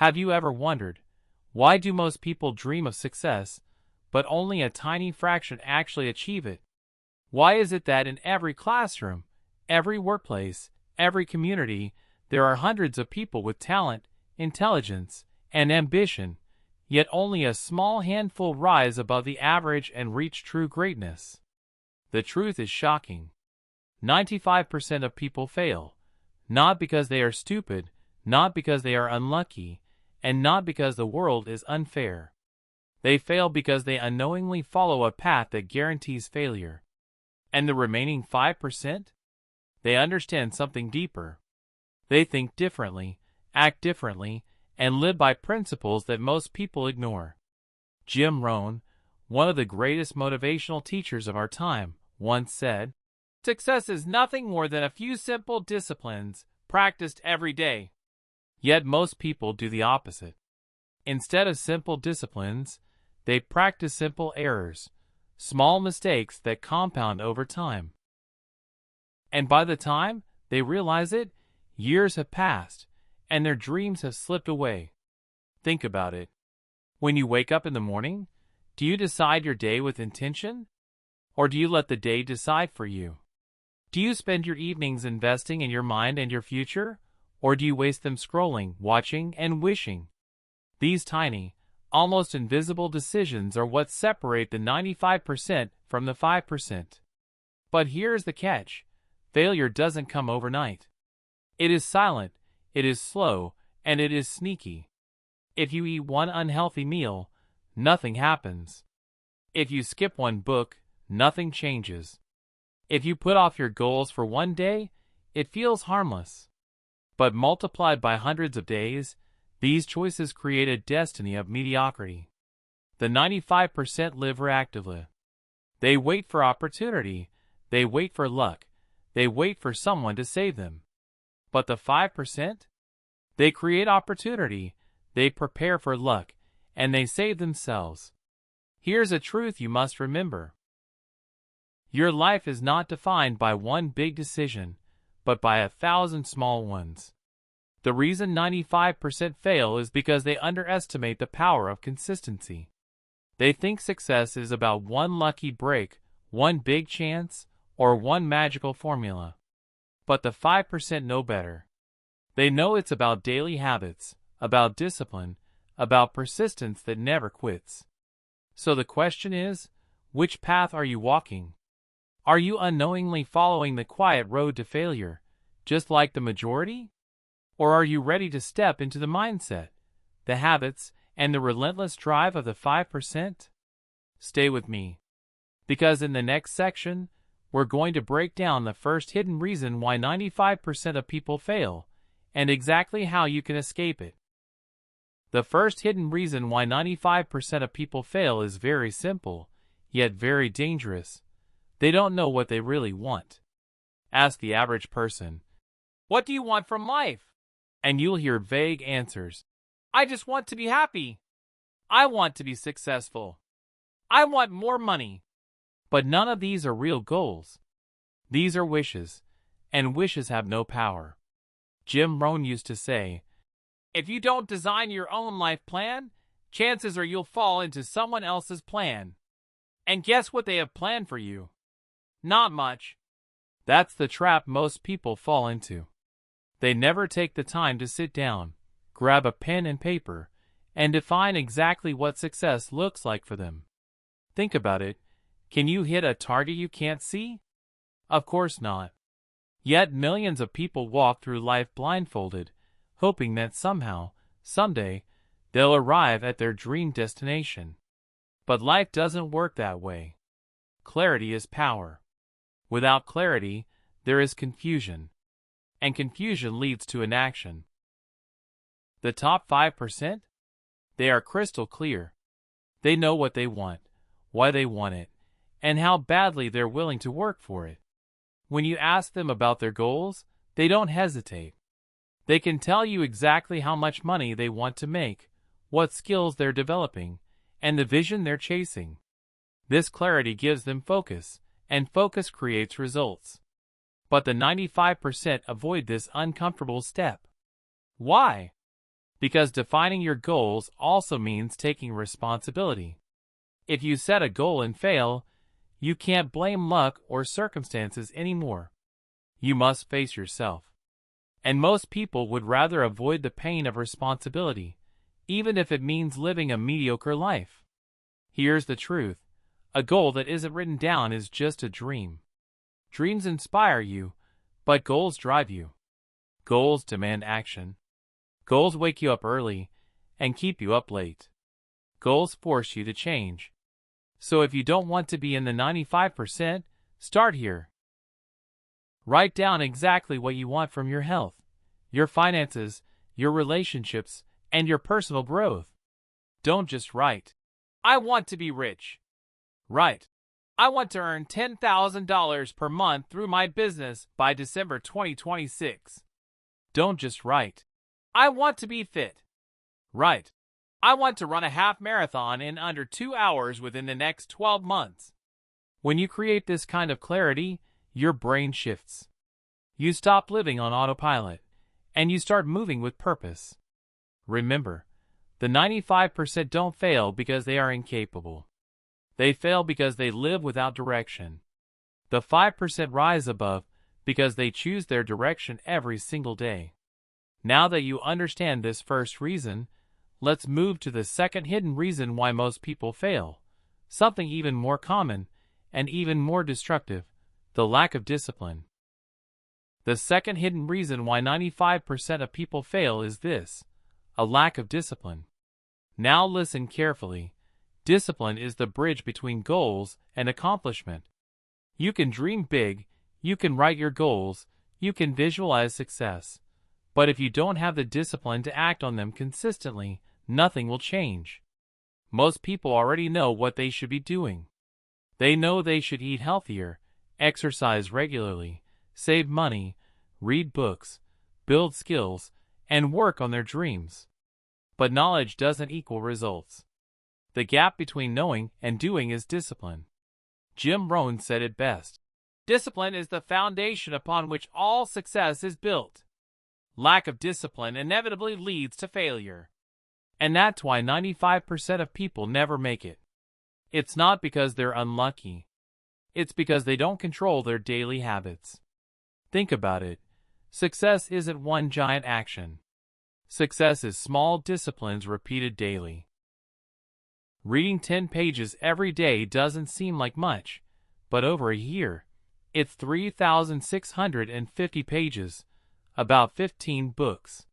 Have you ever wondered, why do most people dream of success, but only a tiny fraction actually achieve it? Why is it that in every classroom, every workplace, every community, there are hundreds of people with talent, intelligence, and ambition, yet only a small handful rise above the average and reach true greatness? The truth is shocking. 95% of people fail, not because they are stupid, not because they are unlucky, and not because the world is unfair. They fail because they unknowingly follow a path that guarantees failure. And the remaining 5%? They understand something deeper. They think differently, act differently, and live by principles that most people ignore. Jim Rohn, one of the greatest motivational teachers of our time, once said, "Success is nothing more than a few simple disciplines practiced every day." Yet most people do the opposite. Instead of simple disciplines, they practice simple errors, small mistakes that compound over time. And by the time they realize it, years have passed, and their dreams have slipped away. Think about it. When you wake up in the morning, do you decide your day with intention? Or do you let the day decide for you? Do you spend your evenings investing in your mind and your future? Or do you waste them scrolling, watching, and wishing? These tiny, almost invisible decisions are what separate the 95% from the 5%. But here's the catch. Failure doesn't come overnight. It is silent, it is slow, and it is sneaky. If you eat one unhealthy meal, nothing happens. If you skip one book, nothing changes. If you put off your goals for one day, it feels harmless. But multiplied by hundreds of days, these choices create a destiny of mediocrity. The 95% live reactively. They wait for opportunity, they wait for luck, they wait for someone to save them. But the 5%? They create opportunity, they prepare for luck, and they save themselves. Here's a truth you must remember. Your life is not defined by one big decision, but by 1,000 small ones. The reason 95% fail is because they underestimate the power of consistency. They think success is about one lucky break, one big chance, or one magical formula. But the 5% know better. They know it's about daily habits, about discipline, about persistence that never quits. So the question is, which path are you walking? Are you unknowingly following the quiet road to failure, just like the majority? Or are you ready to step into the mindset, the habits, and the relentless drive of the 5%? Stay with me, because in the next section, we're going to break down the first hidden reason why 95% of people fail, and exactly how you can escape it. The first hidden reason why 95% of people fail is very simple, yet very dangerous. They don't know what they really want. Ask the average person, "What do you want from life?" And you'll hear vague answers. "I just want to be happy. I want to be successful. I want more money." But none of these are real goals. These are wishes, and wishes have no power. Jim Rohn used to say, "If you don't design your own life plan, chances are you'll fall into someone else's plan." And guess what they have planned for you? Not much. That's the trap most people fall into. They never take the time to sit down, grab a pen and paper, and define exactly what success looks like for them. Think about it. Can you hit a target you can't see? Of course not. Yet millions of people walk through life blindfolded, hoping that somehow, someday, they'll arrive at their dream destination. But life doesn't work that way. Clarity is power. Without clarity, there is confusion. And confusion leads to inaction. The top 5%? They are crystal clear. They know what they want, why they want it, and how badly they're willing to work for it. When you ask them about their goals, they don't hesitate. They can tell you exactly how much money they want to make, what skills they're developing, and the vision they're chasing. This clarity gives them focus, and focus creates results. But the 95% avoid this uncomfortable step. Why? Because defining your goals also means taking responsibility. If you set a goal and fail, you can't blame luck or circumstances anymore. You must face yourself. And most people would rather avoid the pain of responsibility, even if it means living a mediocre life. Here's the truth. A goal that isn't written down is just a dream. Dreams inspire you, but goals drive you. Goals demand action. Goals wake you up early and keep you up late. Goals force you to change. So if you don't want to be in the 95%, start here. Write down exactly what you want from your health, your finances, your relationships, and your personal growth. Don't just write, "I want to be rich." Write, "I want to earn $10,000 per month through my business by December 2026. Don't just write, "I want to be fit." Write, "I want to run a half marathon in under 2 hours within the next 12 months. When you create this kind of clarity, your brain shifts. You stop living on autopilot, and you start moving with purpose. Remember, the 95% don't fail because they are incapable. They fail because they live without direction. The 5% rise above because they choose their direction every single day. Now that you understand this first reason, let's move to the second hidden reason why most people fail. Something even more common and even more destructive: the lack of discipline. The second hidden reason why 95% of people fail is this: a lack of discipline. Now listen carefully. Discipline is the bridge between goals and accomplishment. You can dream big, you can write your goals, you can visualize success. But if you don't have the discipline to act on them consistently, nothing will change. Most people already know what they should be doing. They know they should eat healthier, exercise regularly, save money, read books, build skills, and work on their dreams. But knowledge doesn't equal results. The gap between knowing and doing is discipline. Jim Rohn said it best: "Discipline is the foundation upon which all success is built." Lack of discipline inevitably leads to failure. And that's why 95% of people never make it. It's not because they're unlucky. It's because they don't control their daily habits. Think about it. Success isn't one giant action. Success is small disciplines repeated daily. Reading 10 pages every day doesn't seem like much, but over a year, it's 3,650 pages, about 15 books.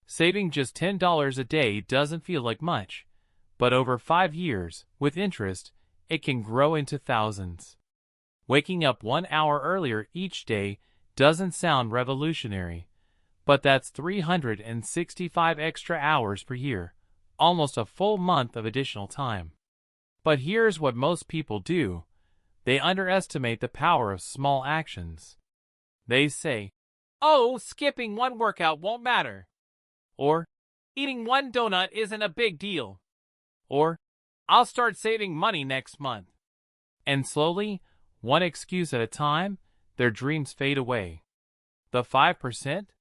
Saving just $10 a day doesn't feel like much, but over 5 years, with interest, it can grow into thousands. Waking up 1 hour earlier each day doesn't sound revolutionary, but that's 365 extra hours per year, almost a full month of additional time. But here's what most people do. They underestimate the power of small actions. They say, "Oh, skipping one workout won't matter." Or, "Eating one donut isn't a big deal." Or, "I'll start saving money next month." And slowly, one excuse at a time, their dreams fade away. The 5%?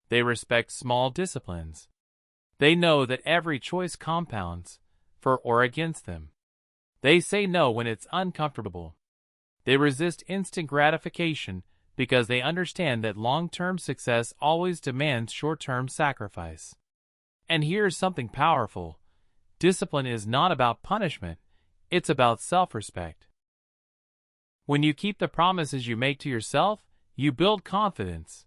They respect small disciplines. They know that every choice compounds, for or against them. They say no when it's uncomfortable. They resist instant gratification because they understand that long-term success always demands short-term sacrifice. And here's something powerful. Discipline is not about punishment, it's about self-respect. When you keep the promises you make to yourself, you build confidence.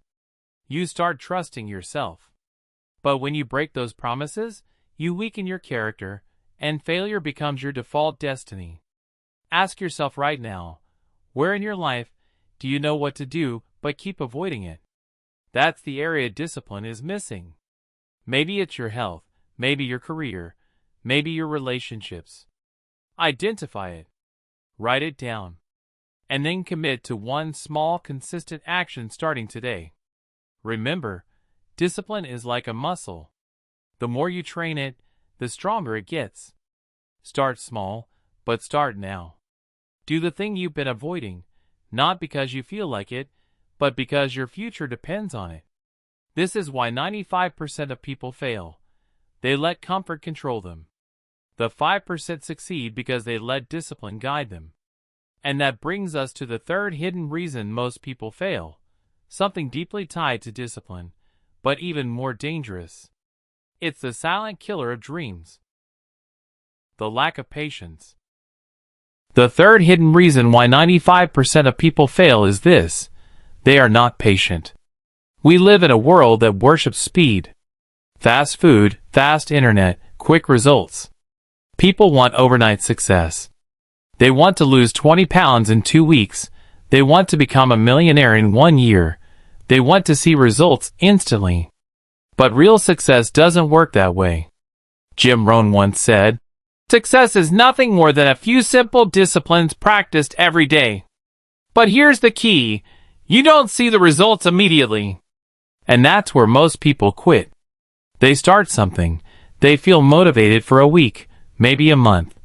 You start trusting yourself. But when you break those promises, you weaken your character, and failure becomes your default destiny. Ask yourself right now, where in your life do you know what to do but keep avoiding it? That's the area discipline is missing. Maybe it's your health, maybe your career, maybe your relationships. Identify it. Write it down. And then commit to one small, consistent action starting today. Remember, discipline is like a muscle. The more you train it, the stronger it gets. Start small, but start now. Do the thing you've been avoiding, not because you feel like it, but because your future depends on it. This is why 95% of people fail. They let comfort control them. The 5% succeed because they let discipline guide them. And that brings us to the third hidden reason most people fail, something deeply tied to discipline, but even more dangerous. It's the silent killer of dreams. The lack of patience. The third hidden reason why 95% of people fail is this: they are not patient. We live in a world that worships speed. Fast food, fast internet, quick results. People want overnight success. They want to lose 20 pounds in 2 weeks. They want to become a millionaire in 1 year. They want to see results instantly. But real success doesn't work that way. Jim Rohn once said, "Success is nothing more than a few simple disciplines practiced every day." But here's the key: you don't see the results immediately. And that's where most people quit. They start something. They feel motivated for a week, maybe a month.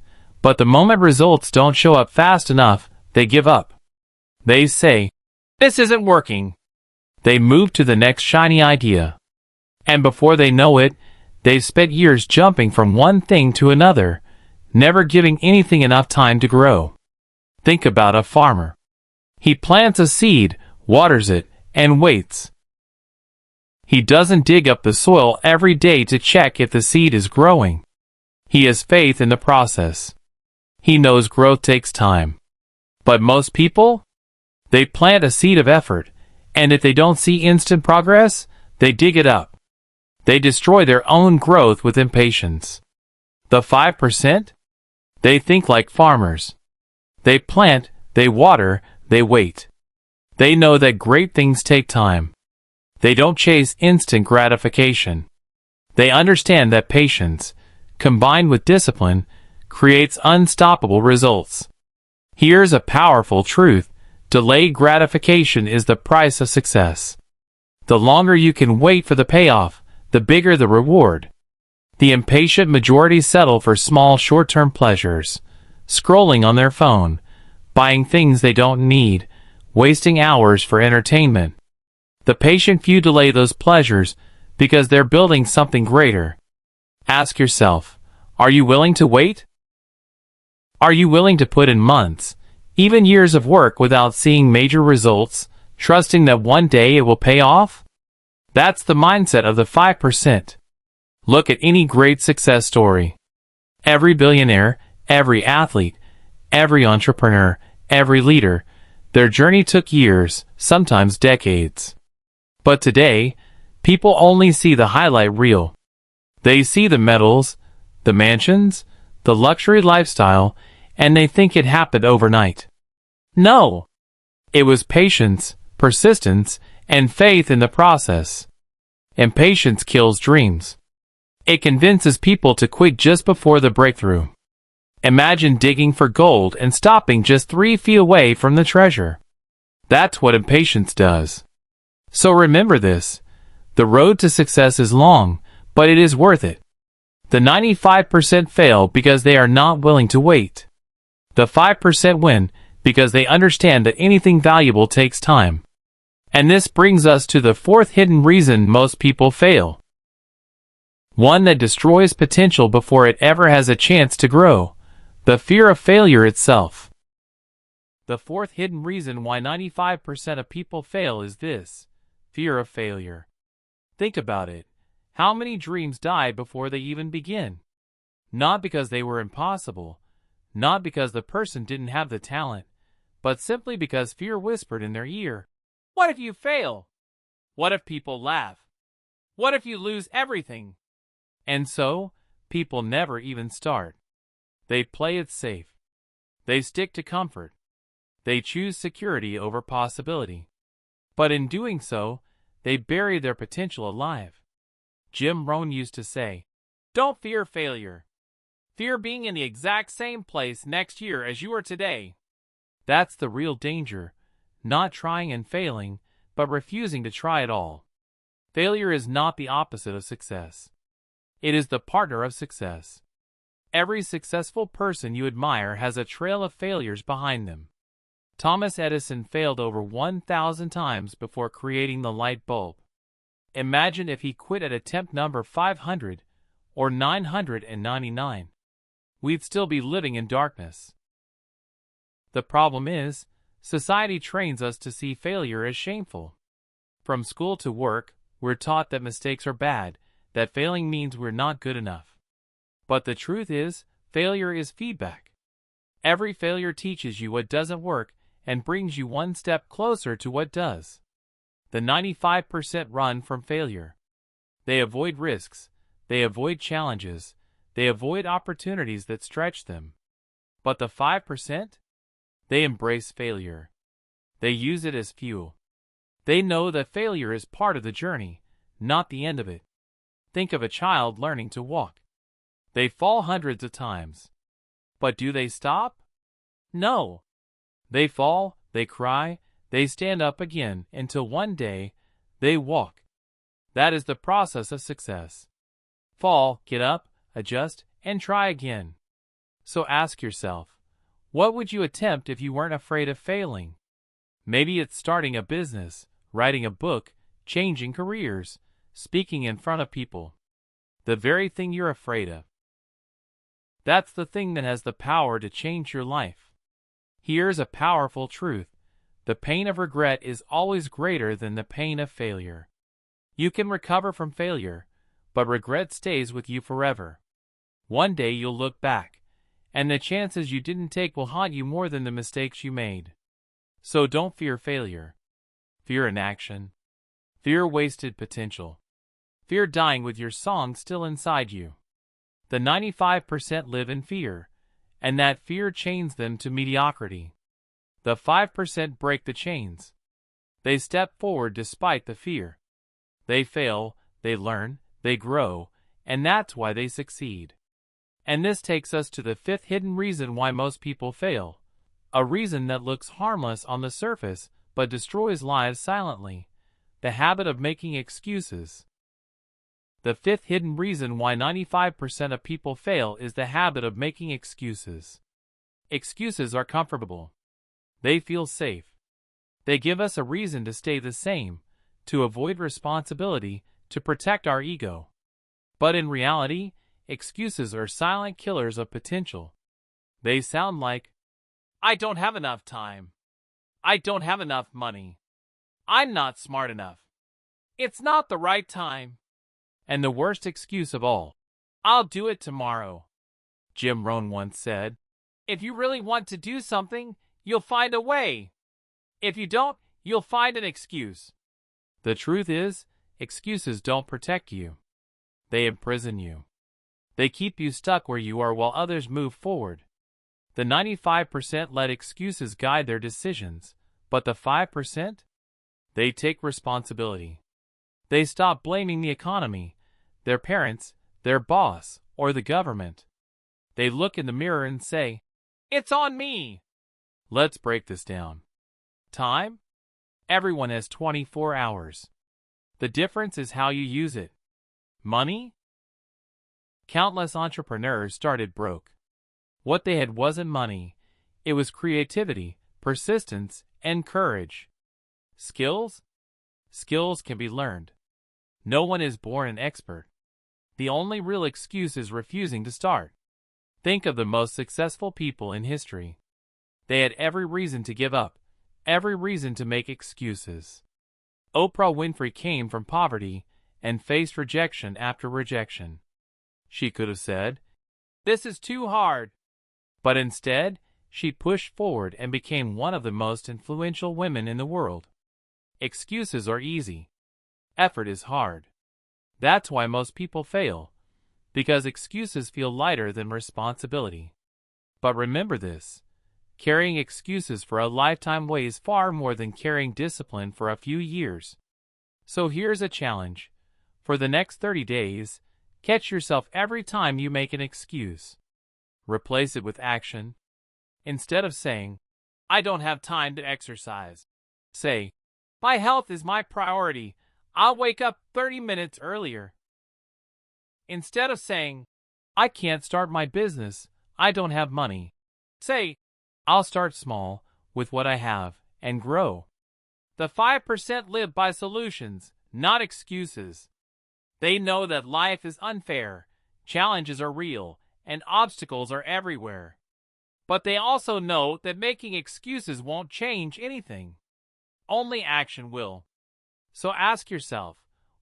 But the moment results don't show up fast enough, they give up. They say, "This isn't working." They move to the next shiny idea. And before they know it, they've spent years jumping from one thing to another, never giving anything enough time to grow. Think about a farmer. He plants a seed, waters it, and waits. He doesn't dig up the soil every day to check if the seed is growing. He has faith in the process. He knows growth takes time. But most people? They plant a seed of effort, and if they don't see instant progress, they dig it up. They destroy their own growth with impatience. The 5%? They think like farmers. They plant, they water, they wait. They know that great things take time. They don't chase instant gratification. They understand that patience, combined with discipline, creates unstoppable results. Here's a powerful truth: delayed gratification is the price of success. The longer you can wait for the payoff, the bigger the reward. The impatient majority settle for small short-term pleasures, scrolling on their phone, buying things they don't need, wasting hours for entertainment. The patient few delay those pleasures because they're building something greater. Ask yourself, are you willing to wait? Are you willing to put in months, even years of work without seeing major results, trusting that one day it will pay off? That's the mindset of the 5%. Look at any great success story. Every billionaire, every athlete, every entrepreneur, every leader, their journey took years, sometimes decades. But today, people only see the highlight reel. They see the medals, the mansions, the luxury lifestyle, and they think it happened overnight. No! It was patience, persistence, and faith in the process. Impatience kills dreams. It convinces people to quit just before the breakthrough. Imagine digging for gold and stopping just 3 feet away from the treasure. That's what impatience does. So remember this: the road to success is long, but it is worth it. The 95% fail because they are not willing to wait. The 5% win because they understand that anything valuable takes time. And this brings us to the fourth hidden reason most people fail. One that destroys potential before it ever has a chance to grow: the fear of failure itself. The fourth hidden reason why 95% of people fail is this: fear of failure. Think about it. How many dreams die before they even begin? Not because they were impossible, not because the person didn't have the talent, but simply because fear whispered in their ear, "What if you fail? What if people laugh? What if you lose everything?" And so, people never even start. They play it safe. They stick to comfort. They choose security over possibility. But in doing so, they bury their potential alive. Jim Rohn used to say, "Don't fear failure. Fear being in the exact same place next year as you are today." That's the real danger, not trying and failing, but refusing to try at all. Failure is not the opposite of success. It is the partner of success. Every successful person you admire has a trail of failures behind them. Thomas Edison failed over 1,000 times before creating the light bulb. Imagine if he quit at attempt number 500, or 999. We'd still be living in darkness. The problem is, society trains us to see failure as shameful. From school to work, we're taught that mistakes are bad, that failing means we're not good enough. But the truth is, failure is feedback. Every failure teaches you what doesn't work and brings you one step closer to what does. The 95% run from failure. They avoid risks, they avoid challenges, they avoid opportunities that stretch them. But the 5%? They embrace failure. They use it as fuel. They know that failure is part of the journey, not the end of it. Think of a child learning to walk. They fall hundreds of times. But do they stop? No. They fall, they cry, they stand up again until one day, they walk. That is the process of success. Fall, get up, adjust, and try again. So ask yourself, what would you attempt if you weren't afraid of failing? Maybe it's starting a business, writing a book, changing careers, speaking in front of people. The very thing you're afraid of. That's the thing that has the power to change your life. Here's a powerful truth. The pain of regret is always greater than the pain of failure. You can recover from failure, but regret stays with you forever. One day you'll look back, and the chances you didn't take will haunt you more than the mistakes you made. So don't fear failure. Fear inaction. Fear wasted potential. Fear dying with your song still inside you. The 95% live in fear, and that fear chains them to mediocrity. The 5% break the chains. They step forward despite the fear. They fail, they learn, they grow, and that's why they succeed. And this takes us to the fifth hidden reason why most people fail. A reason that looks harmless on the surface, but destroys lives silently. The habit of making excuses. The fifth hidden reason why 95% of people fail is the habit of making excuses. Excuses are comfortable. They feel safe. They give us a reason to stay the same, to avoid responsibility, to protect our ego. But in reality, excuses are silent killers of potential. They sound like, I don't have enough time. I don't have enough money. I'm not smart enough. It's not the right time. And the worst excuse of all, I'll do it tomorrow. Jim Rohn once said, if you really want to do something, you'll find a way. If you don't, you'll find an excuse. The truth is, excuses don't protect you. They imprison you. They keep you stuck where you are while others move forward. The 95% let excuses guide their decisions, but the 5%? They take responsibility. They stop blaming the economy, their parents, their boss, or the government. They look in the mirror and say, it's on me. Let's break this down. Time? Everyone has 24 hours. The difference is how you use it. Money? Countless entrepreneurs started broke. What they had wasn't money. It was creativity, persistence, and courage. Skills? Skills can be learned. No one is born an expert. The only real excuse is refusing to start. Think of the most successful people in history. They had every reason to give up, every reason to make excuses. Oprah Winfrey came from poverty and faced rejection after rejection. She could have said, this is too hard. But instead, she pushed forward and became one of the most influential women in the world. Excuses are easy. Effort is hard. That's why most people fail, because excuses feel lighter than responsibility. But remember this, carrying excuses for a lifetime weighs far more than carrying discipline for a few years. So here's a challenge. For the next 30 days, catch yourself every time you make an excuse. Replace it with action. Instead of saying, I don't have time to exercise, say, my health is my priority. I'll wake up 30 minutes earlier. Instead of saying, I can't start my business, I don't have money, say, I'll start small with what I have and grow. The 5% live by solutions, not excuses. They know that life is unfair, Challenges are real, and obstacles are everywhere. But they also know that making excuses won't change anything. Only action will. So ask yourself,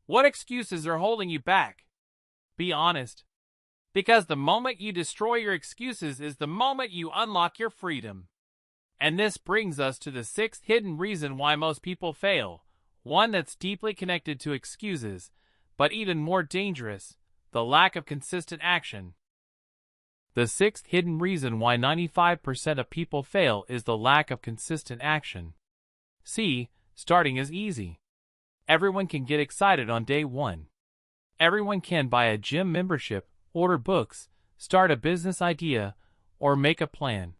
what excuses are holding you back? Be honest. Because the moment you destroy your excuses is the moment you unlock your freedom. And this brings us to the sixth hidden reason why most people fail, one that's deeply connected to excuses, but even more dangerous, the lack of consistent action. The sixth hidden reason why 95% of people fail is the lack of consistent action. See, starting is easy. Everyone can get excited on day one. Everyone can buy a gym membership, order books, start a business idea, or make a plan.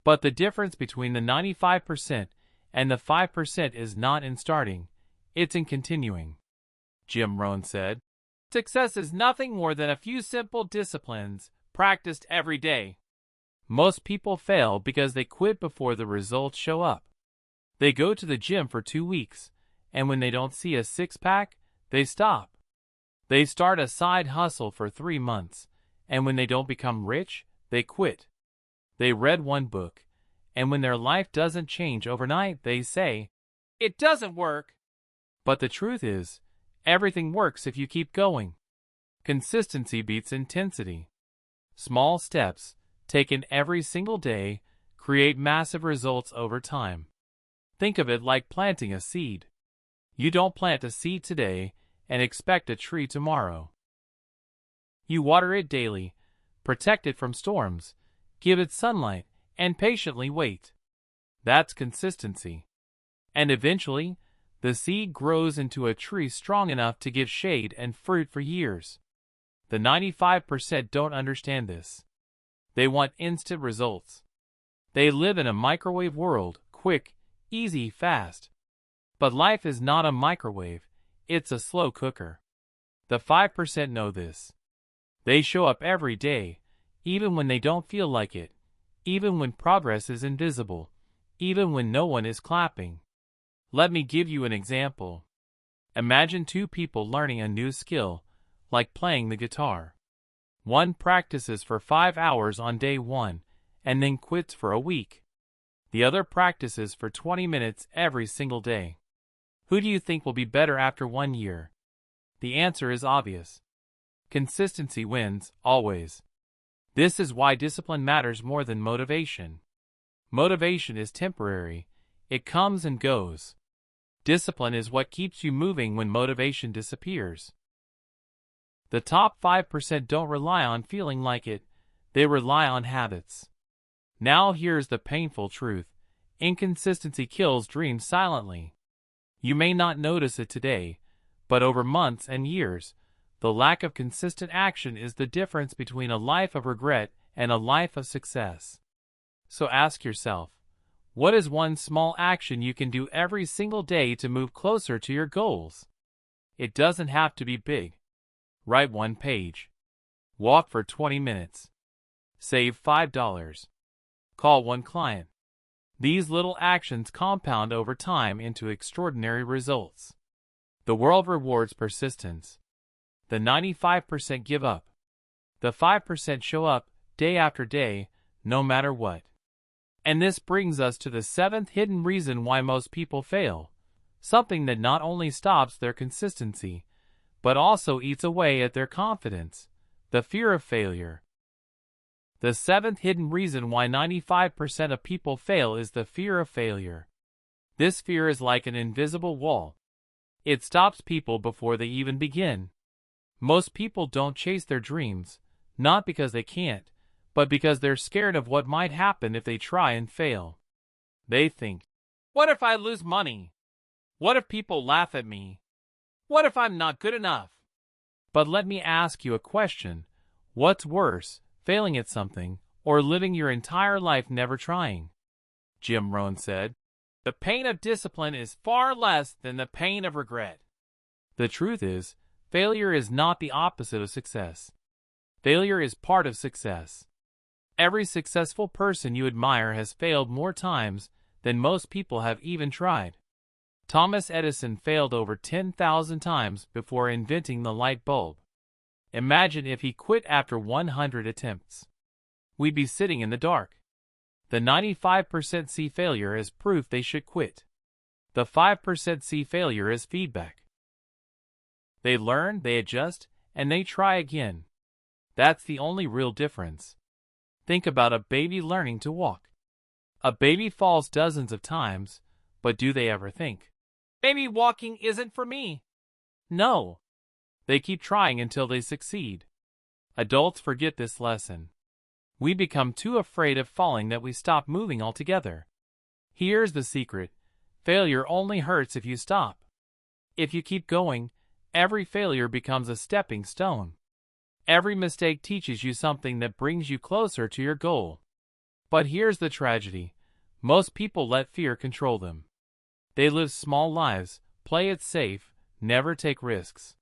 But the difference between the 95% and the 5% is not in starting, it's in continuing. Jim Rohn said, "Success is nothing more than a few simple disciplines practiced every day." Most people fail because they quit before the results show up. They go to the gym for 2 weeks, and when they don't see a six-pack, they stop. They start a side hustle for 3 months, and when they don't become rich, they quit. They read one book, and when their life doesn't change overnight, they say, "It doesn't work." But the truth is, everything works if you keep going. Consistency beats intensity. Small steps, taken every single day, create massive results over time. Think of it like planting a seed. You don't plant a seed today and expect a tree tomorrow. You water it daily, protect it from storms, give it sunlight, and patiently wait. That's consistency. And eventually, the seed grows into a tree strong enough to give shade and fruit for years. The 95% don't understand this. They want instant results. They live in a microwave world, quick, easy, fast. But life is not a microwave, it's a slow cooker. The 5% know this. They show up every day, even when they don't feel like it, even when progress is invisible, even when no one is clapping. Let me give you an example. Imagine two people learning a new skill, like playing the guitar. One practices for 5 hours on day one, and then quits for a week. The other practices for 20 minutes every single day. Who do you think will be better after 1 year? The answer is obvious. Consistency wins, always. This is why discipline matters more than motivation. Motivation is temporary. It comes and goes. Discipline is what keeps you moving when motivation disappears. The top 5% don't rely on feeling like it, they rely on habits. Now here's the painful truth. Inconsistency kills dreams silently. You may not notice it today, but over months and years, the lack of consistent action is the difference between a life of regret and a life of success. So ask yourself, what is one small action you can do every single day to move closer to your goals? It doesn't have to be big. Write 1 page. Walk for 20 minutes. Save $5. Call 1 client. These little actions compound over time into extraordinary results. The world rewards persistence. The 95% give up. The 5% show up, day after day, no matter what. And this brings us to the 7th hidden reason why most people fail. Something that not only stops their consistency, but also eats away at their confidence. The fear of failure. The 7th hidden reason why 95% of people fail is the fear of failure. This fear is like an invisible wall. It stops people before they even begin. Most people don't chase their dreams, not because they can't, but because they're scared of what might happen if they try and fail. They think, what if I lose money? What if people laugh at me? What if I'm not good enough? But let me ask you a question. What's worse, failing at something, or living your entire life never trying? Jim Rohn said, "The pain of discipline is far less than the pain of regret." The truth is, failure is not the opposite of success. Failure is part of success. Every successful person you admire has failed more times than most people have even tried. Thomas Edison failed over 10,000 times before inventing the light bulb. Imagine if he quit after 100 attempts. We'd be sitting in the dark. The 95% see failure as proof they should quit. The 5% see failure as feedback. They learn, they adjust, and they try again. That's the only real difference. Think about a baby learning to walk. A baby falls dozens of times, but do they ever think, "Maybe walking isn't for me"? No. They keep trying until they succeed. Adults forget this lesson. We become too afraid of falling that we stop moving altogether. Here's the secret. Failure only hurts if you stop. If you keep going, every failure becomes a stepping stone. Every mistake teaches you something that brings you closer to your goal. But here's the tragedy. Most people let fear control them. They live small lives, play it safe, never take risks.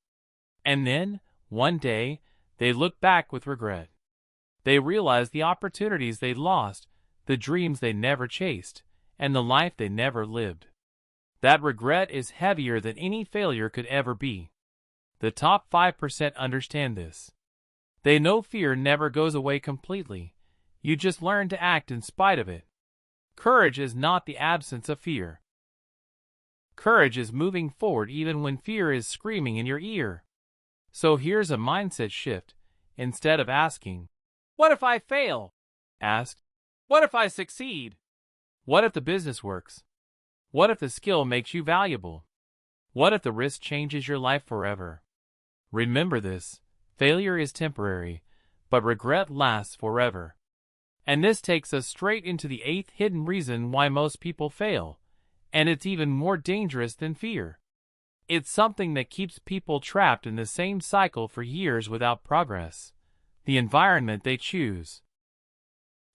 And then, one day, they look back with regret. They realize the opportunities they lost, the dreams they never chased, and the life they never lived. That regret is heavier than any failure could ever be. The top 5% understand this. They know fear never goes away completely. You just learn to act in spite of it. Courage is not the absence of fear. Courage is moving forward even when fear is screaming in your ear. So here's a mindset shift. Instead of asking, "What if I fail?" ask, "What if I succeed? What if the business works? What if the skill makes you valuable? What if the risk changes your life forever?" Remember this. Failure is temporary, but regret lasts forever. And this takes us straight into the 8th hidden reason why most people fail. And it's even more dangerous than fear. It's something that keeps people trapped in the same cycle for years without progress. The environment they choose.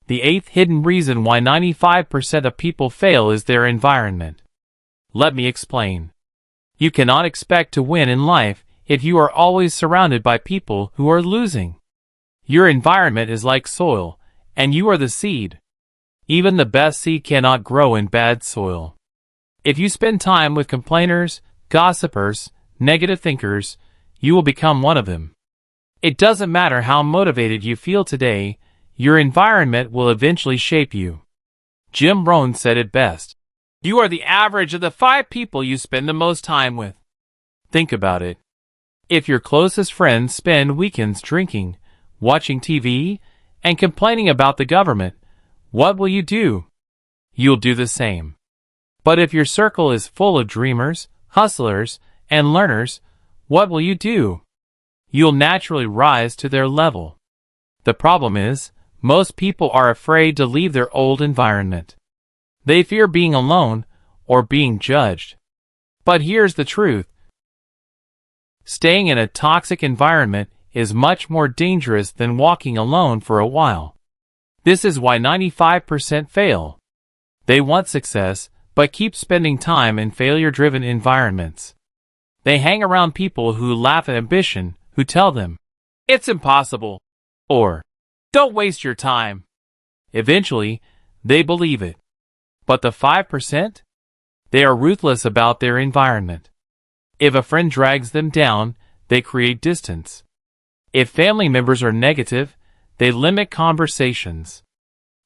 The 8th hidden reason why 95% of people fail is their environment. Let me explain. You cannot expect to win in life if you are always surrounded by people who are losing. Your environment is like soil, and you are the seed. Even the best seed cannot grow in bad soil. If you spend time with complainers, gossipers, negative thinkers, you will become one of them. It doesn't matter how motivated you feel today, your environment will eventually shape you. Jim Rohn said it best. You are the average of the 5 people you spend the most time with. Think about it. If your closest friends spend weekends drinking, watching TV, and complaining about the government, what will you do? You'll do the same. But if your circle is full of dreamers, hustlers, and learners, what will you do? You'll naturally rise to their level. The problem is, most people are afraid to leave their old environment. They fear being alone or being judged. But here's the truth. Staying in a toxic environment is much more dangerous than walking alone for a while. This is why 95% fail. They want success, but keep spending time in failure-driven environments. They hang around people who laugh at ambition, who tell them, "It's impossible," or "Don't waste your time." Eventually, they believe it. But the 5%? They are ruthless about their environment. If a friend drags them down, they create distance. If family members are negative, they limit conversations.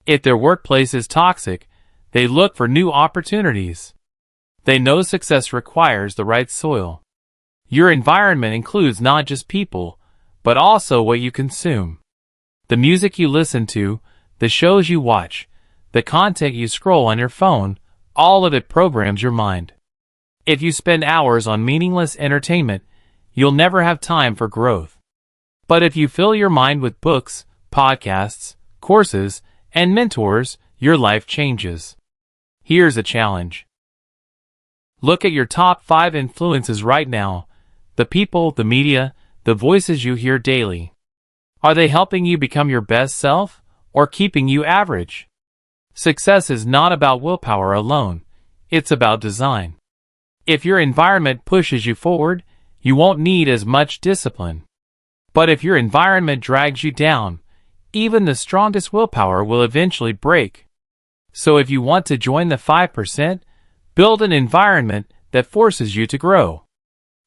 If their workplace is toxic, they look for new opportunities. They know success requires the right soil. Your environment includes not just people, but also what you consume. The music you listen to, the shows you watch, the content you scroll on your phone, all of it programs your mind. If you spend hours on meaningless entertainment, you'll never have time for growth. But if you fill your mind with books, podcasts, courses, and mentors, your life changes. Here's a challenge. Look at your top 5 influences right now. The people, the media, the voices you hear daily. Are they helping you become your best self, or keeping you average? Success is not about willpower alone. It's about design. If your environment pushes you forward, you won't need as much discipline. But if your environment drags you down, even the strongest willpower will eventually break. So if you want to join the 5%, build an environment that forces you to grow.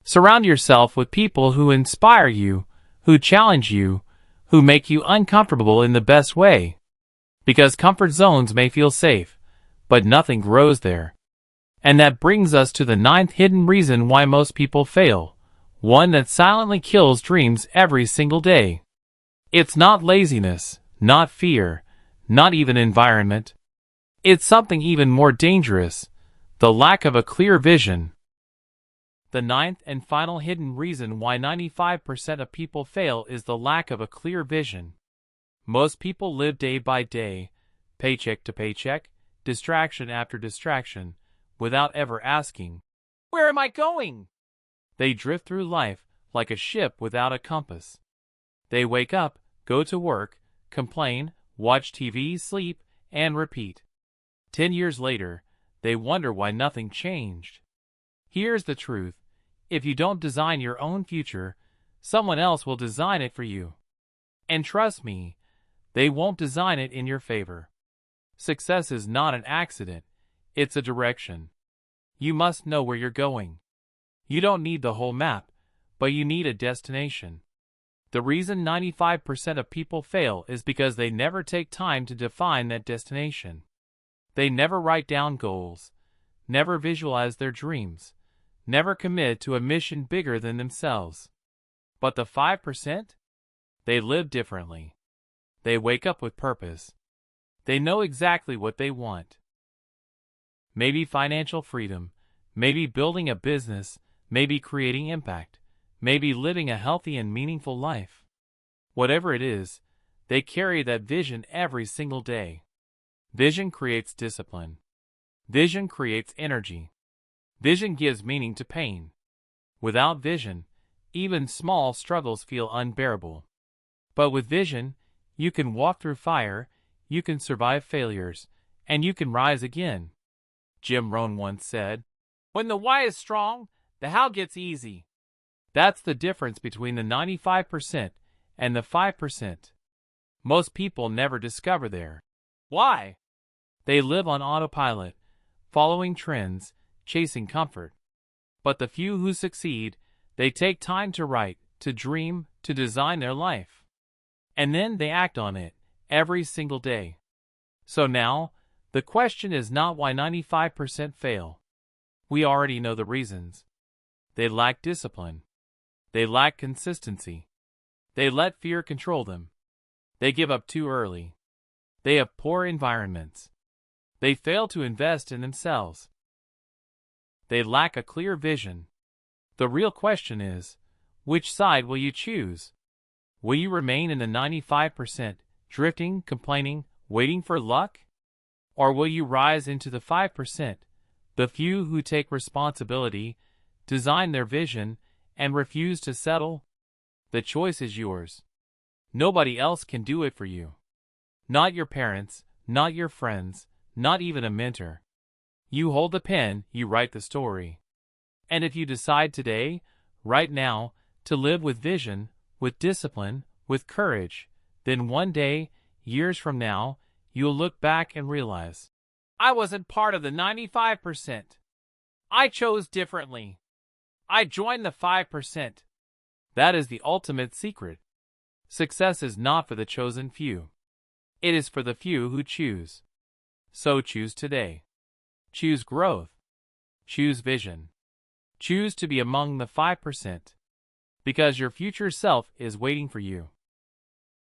Surround yourself with people who inspire you, who challenge you, who make you uncomfortable in the best way. Because comfort zones may feel safe, but nothing grows there. And that brings us to the ninth hidden reason why most people fail, one that silently kills dreams every single day. It's not laziness, not fear, not even environment. It's something even more dangerous, the lack of a clear vision. The ninth and final hidden reason why 95% of people fail is the lack of a clear vision. Most people live day by day, paycheck to paycheck, distraction after distraction, without ever asking, "Where am I going?" They drift through life like a ship without a compass. They wake up, go to work, complain, watch TV, sleep, and repeat. 10 years later, they wonder why nothing changed. Here's the truth. If you don't design your own future, someone else will design it for you. And trust me, they won't design it in your favor. Success is not an accident, it's a direction. You must know where you're going. You don't need the whole map, but you need a destination. The reason 95% of people fail is because they never take time to define that destination. They never write down goals, never visualize their dreams, never commit to a mission bigger than themselves. But the 5%? They live differently. They wake up with purpose. They know exactly what they want. Maybe financial freedom, maybe building a business, maybe creating impact, maybe living a healthy and meaningful life. Whatever it is, they carry that vision every single day. Vision creates discipline. Vision creates energy. Vision gives meaning to pain. Without vision, even small struggles feel unbearable. But with vision, you can walk through fire, you can survive failures, and you can rise again. Jim Rohn once said, "When the why is strong, the how gets easy." That's the difference between the 95% and the 5%. Most people never discover their why. They live on autopilot, following trends, chasing comfort. But the few who succeed, they take time to write, to dream, to design their life. And then they act on it, every single day. So now, the question is not why 95% fail. We already know the reasons. They lack discipline. They lack consistency. They let fear control them. They give up too early. They have poor environments. They fail to invest in themselves. They lack a clear vision. The real question is, which side will you choose? Will you remain in the 95%, drifting, complaining, waiting for luck? Or will you rise into the 5%, the few who take responsibility, design their vision, and refuse to settle? The choice is yours. Nobody else can do it for you. Not your parents, not your friends, not even a mentor. You hold the pen, you write the story. And if you decide today, right now, to live with vision, with discipline, with courage, then one day, years from now, you'll look back and realize, I wasn't part of the 95%. I chose differently. I joined the 5%. That is the ultimate secret. Success is not for the chosen few. It is for the few who choose. So choose today. Choose growth. Choose vision. Choose to be among the 5%. Because your future self is waiting for you.